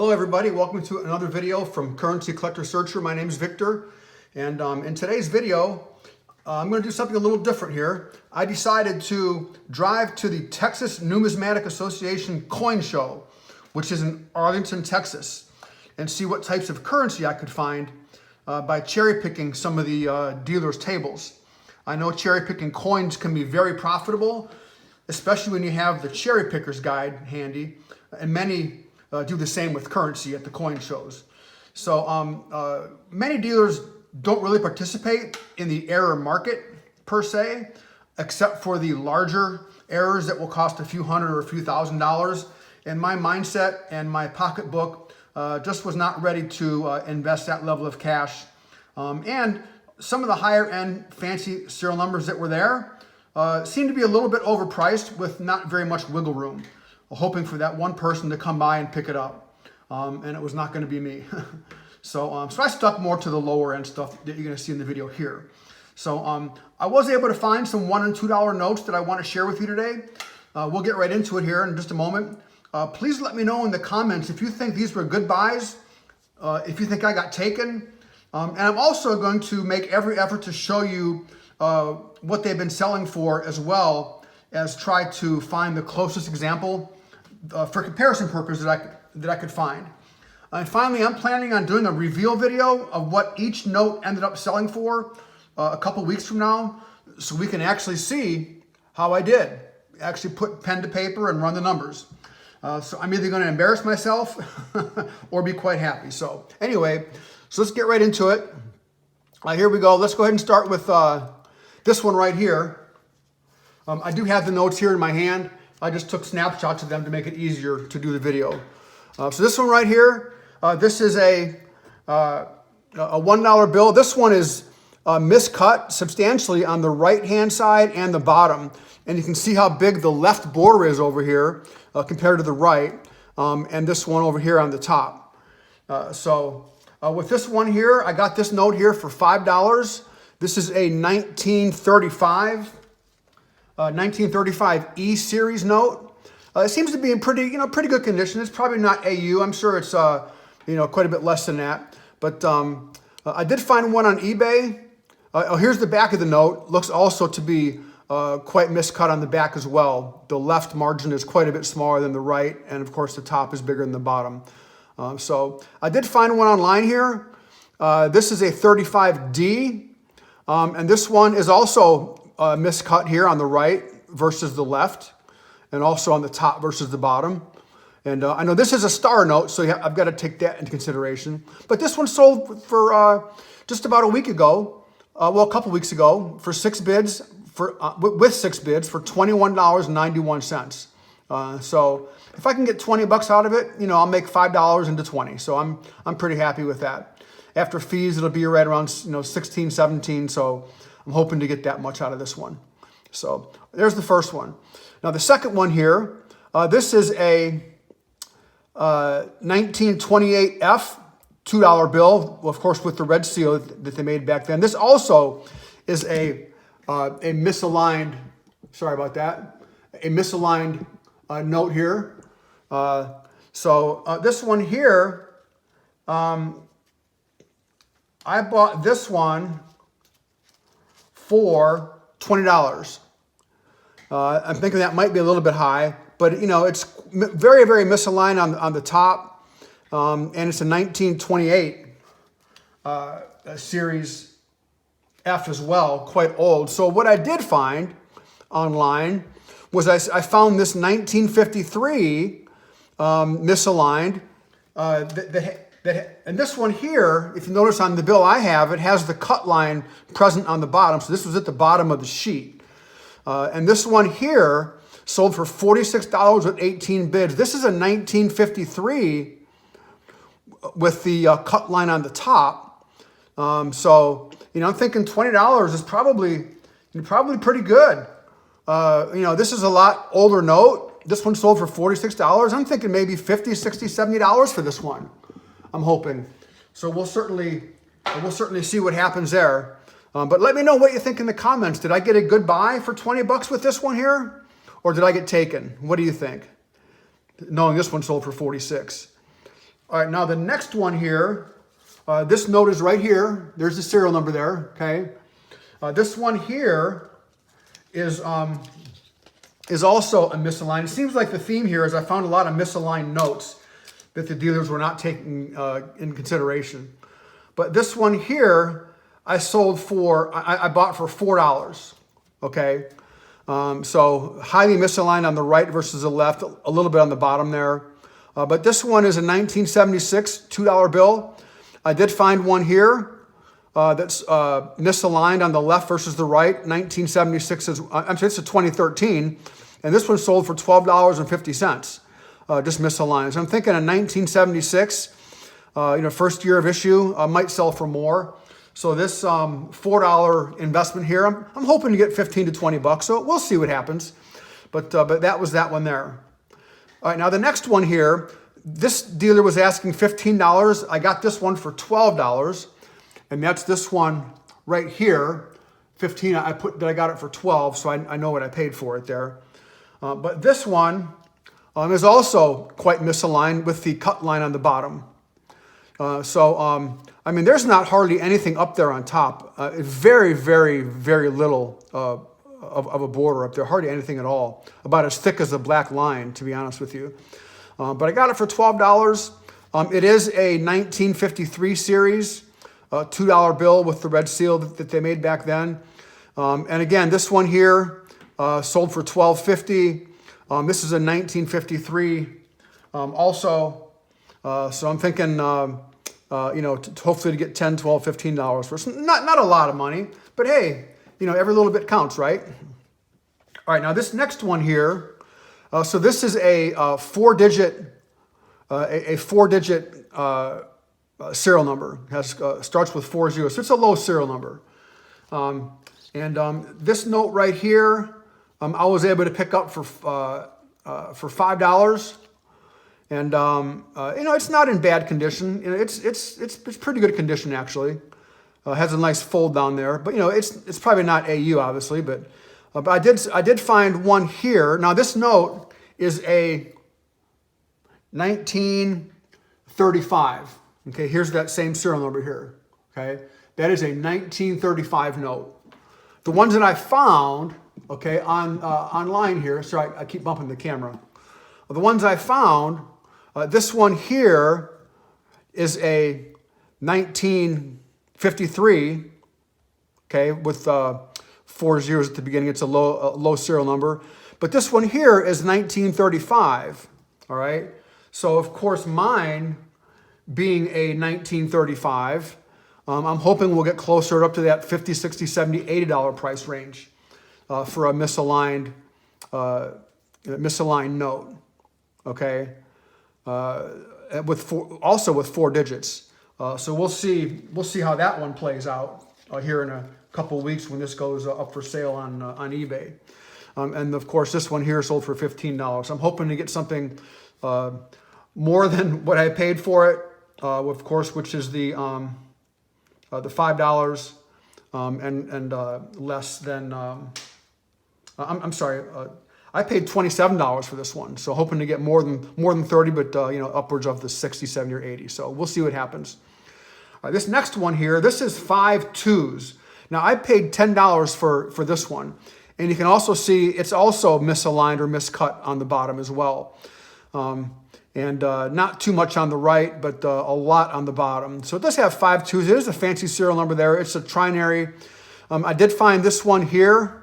Hello everybody, welcome to another video from Currency Collector Searcher. My name is Victor, and in today's video I'm going to do something a little different here. I decided to drive to the Texas Numismatic Association coin show, which is in Arlington, Texas, and see what types of currency I could find by cherry picking some of the dealers' tables. I know cherry picking coins can be very profitable, especially when you have the Cherry Pickers guide handy, and many do the same with currency at the coin shows. So many dealers don't really participate in the error market per se, except for the larger errors that will cost a few hundred or a few $1,000s. And my mindset and my pocketbook just was not ready to invest that level of cash. And some of the higher end fancy serial numbers that were there seemed to be a little bit overpriced with not very much wiggle room, hoping for that one person to come by and pick it up. And it was not going to be me. So I stuck more to the lower end stuff that you're going to see in the video here. So I was able to find some $1 and $2 notes that I want to share with you today. We'll get right into it here in just a moment. Please let me know in the comments if you think these were good buys, if you think I got taken. And I'm also going to make every effort to show you what they've been selling for, as well as try to find the closest example for comparison purposes that I could find. And finally, I'm planning on doing a reveal video of what each note ended up selling for a couple weeks from now, so we can actually see how I did. Actually put pen to paper and run the numbers. So I'm either going to embarrass myself or be quite happy. So anyway, so let's get right into it. Here we go. Let's go ahead and start with this one right here. I do have the notes here in my hand. I just took snapshots of them to make it easier to do the video. So this one right here, this is a $1 bill. This one is miscut substantially on the right-hand side and the bottom. And you can see how big the left border is over here compared to the right, and this one over here on the top. With this one here, I got this note here for $5. This is a 1935 E series note. It seems to be in pretty good condition. It's probably not AU. I'm sure it's quite a bit less than that. But I did find one on eBay. Here's the back of the note. Looks also to be quite miscut on the back as well. The left margin is quite a bit smaller than the right, and of course the top is bigger than the bottom. So I did find one online here. This is a 35D, and this one is also miscut here on the right versus the left, and also on the top versus the bottom. And I know this is a star note, so I've got to take that into consideration. But this one sold for just about a week ago, a couple weeks ago, for 6 bids, with 6 bids for $21.91. So if I can get 20 bucks out of it, I'll make $5 into 20. So I'm pretty happy with that. After fees, it'll be right around 16, 17. So I'm hoping to get that much out of this one. So there's the first one. Now the second one here, this is a 1928F $2 bill, of course, with the red seal that they made back then. This also is a misaligned, sorry about that, a misaligned note here. This one here, I bought this one for $20. I'm thinking that might be a little bit high, but it's very, very misaligned on the top, and it's a 1928 Series F as well, quite old. So what I did find online was I found this 1953 misaligned, and this one here, if you notice on the bill I have, it has the cut line present on the bottom. So this was at the bottom of the sheet. And this one here sold for $46 with 18 bids. This is a 1953 with the cut line on the top. I'm thinking $20 is probably pretty good. This is a lot older note. This one sold for $46. I'm thinking maybe $50, $60, $70 for this one. I'm hoping. So we'll certainly see what happens there. But let me know what you think in the comments. Did I get a good buy for 20 bucks with this one here? Or did I get taken? What do you think? Knowing this one sold for 46. All right, now the next one here, this note is right here. There's the serial number there, okay? This one here is also a misaligned. It seems like the theme here is I found a lot of misaligned notes that the dealers were not taking in consideration. But this one here, I bought for $4, okay? So highly misaligned on the right versus the left, a little bit on the bottom there. But this one is a 1976 $2 bill. I did find one here that's misaligned on the left versus the right. 1976 is, I'm sorry, it's a 2013, and this one sold for $12.50. Just misaligned. So I'm thinking a 1976, first year of issue, might sell for more. So this $4 investment here, I'm hoping to get 15 to 20 bucks. So we'll see what happens. But that was that one there. All right, now the next one here, this dealer was asking $15. I got this one for $12, and that's this one right here. 15. I got it for 12, so I know what I paid for it there. But this one is also quite misaligned with the cut line on the bottom. I mean, there's not hardly anything up there on top. Very, very, very little of a border up there, hardly anything at all. About as thick as a black line, to be honest with you. But I got it for $12. It is a 1953 series, $2 bill with the red seal that they made back then. And again, this one here sold for $12.50. This is a 1953 also. So I'm thinking, hopefully to get $10, $12, $15 for it. Not a lot of money, but hey, every little bit counts, right? All right, now this next one here, so this is a four-digit serial number. Starts with 40, so it's a low serial number. This note right here, I was able to pick up for $5. And it's not in bad condition. It's pretty good condition actually. Has a nice fold down there, but it's probably not AU obviously, but I did find one here. Now this note is a 1935. Okay, here's that same serial number here. Okay, that is a 1935 note. The ones that I found, okay, online here. Sorry, I keep bumping the camera. The ones I found. This one here is a 1953, okay, with 4 zeros at the beginning. It's a low serial number. But this one here is 1935, all right? So, of course, mine being a 1935, I'm hoping we'll get closer up to that $50, $60, $70, $80 price range for a misaligned note, okay? With four digits. So we'll see how that one plays out here in a couple of weeks when this goes up for sale on eBay. And of course, this one here sold for $15. I'm hoping to get something more than what I paid for it, of course, which is the $5 and less than. I'm sorry. I paid $27 for this one, so hoping to get more than 30, but upwards of the 60, 70, or 80. So we'll see what happens. All right, this next one here, this is 5 2s. Now I paid $10 for this one, and you can also see it's also misaligned or miscut on the bottom as well, and not too much on the right, but a lot on the bottom. So it does have 5 2s. It is a fancy serial number there. It's a trinary. I did find this one here.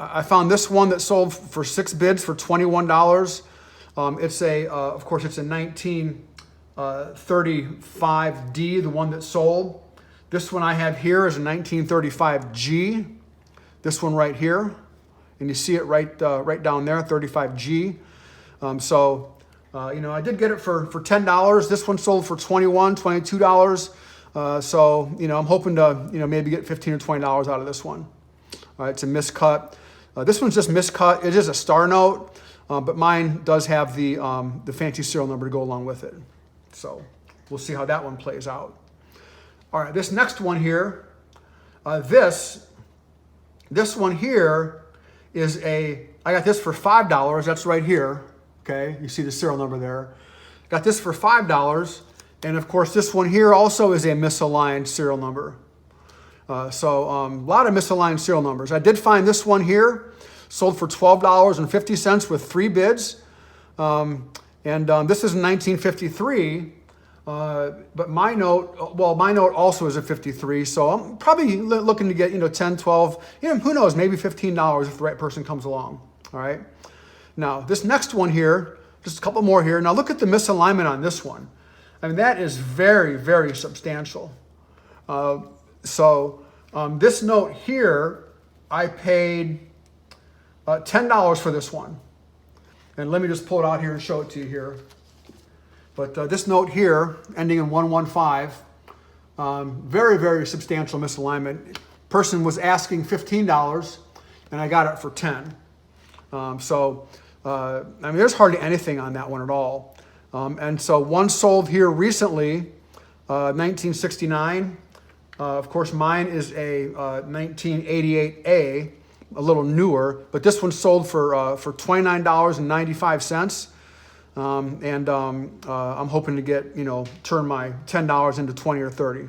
I found this one that sold for 6 bids for $21. It's of course, it's a 1935D, the one that sold. This one I have here is a 1935G. This one right here, and you see it right down there, 35G. I did get it for $10. This one sold for $21, $22. I'm hoping to maybe get $15 or $20 out of this one. All right, it's a miscut. This one's just miscut. It is a star note, but mine does have the fancy serial number to go along with it. So we'll see how that one plays out. All right, this next one here, this one here is I got this for $5. That's right here. Okay, you see the serial number there. Got this for $5. And of course, this one here also is a misaligned serial number. So a lot of misaligned serial numbers. I did find this one here, sold for $12.50 with 3 bids. This is in 1953. But my note also is a 53. So I'm probably looking to get, 10, 12, who knows, maybe $15 if the right person comes along. All right. Now, this next one here, just a couple more here. Now, look at the misalignment on this one. I mean, that is very, very substantial. This note here, I paid $10 for this one. And let me just pull it out here and show it to you here. But this note here, ending in 115, very, very substantial misalignment. Person was asking $15, and I got it for $10. I mean, there's hardly anything on that one at all. And so one sold here recently, 1969. Of course, mine is a 1988A, a little newer, but this one sold for $29.95. I'm hoping to get, turn my $10 into 20 or 30.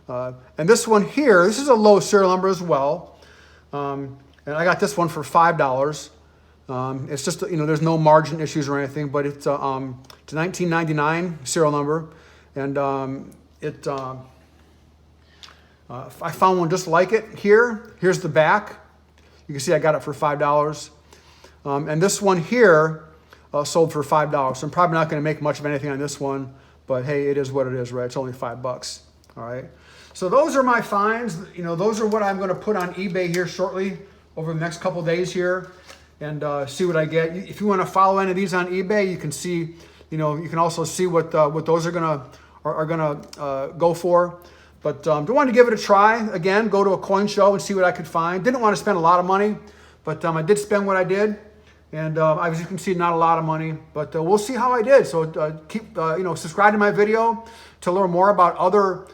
And this one here, this is a low serial number as well. And I got this one for $5. It's just, there's no margin issues or anything, but it's a 1999 serial number. And I found one just like it here. Here's the back. You can see I got it for $5. And this one here sold for $5. So I'm probably not going to make much of anything on this one, but hey, it is what it is, right? It's only $5. All right. So those are my finds. Those are what I'm going to put on eBay here shortly over the next couple of days here, and see what I get. If you want to follow any of these on eBay, you can see, you can also see what those are gonna go for. But I wanted to give it a try. Again, go to a coin show and see what I could find. Didn't want to spend a lot of money, but I did spend what I did. And as you can see, not a lot of money, but we'll see how I did. So keep, subscribe to my video to learn more about other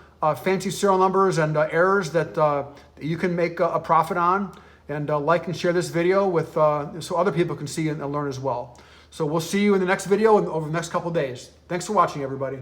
fancy serial numbers and errors that you can make a profit on. And like and share this video with so other people can see and learn as well. So we'll see you in the next video over the next couple of days. Thanks for watching, everybody.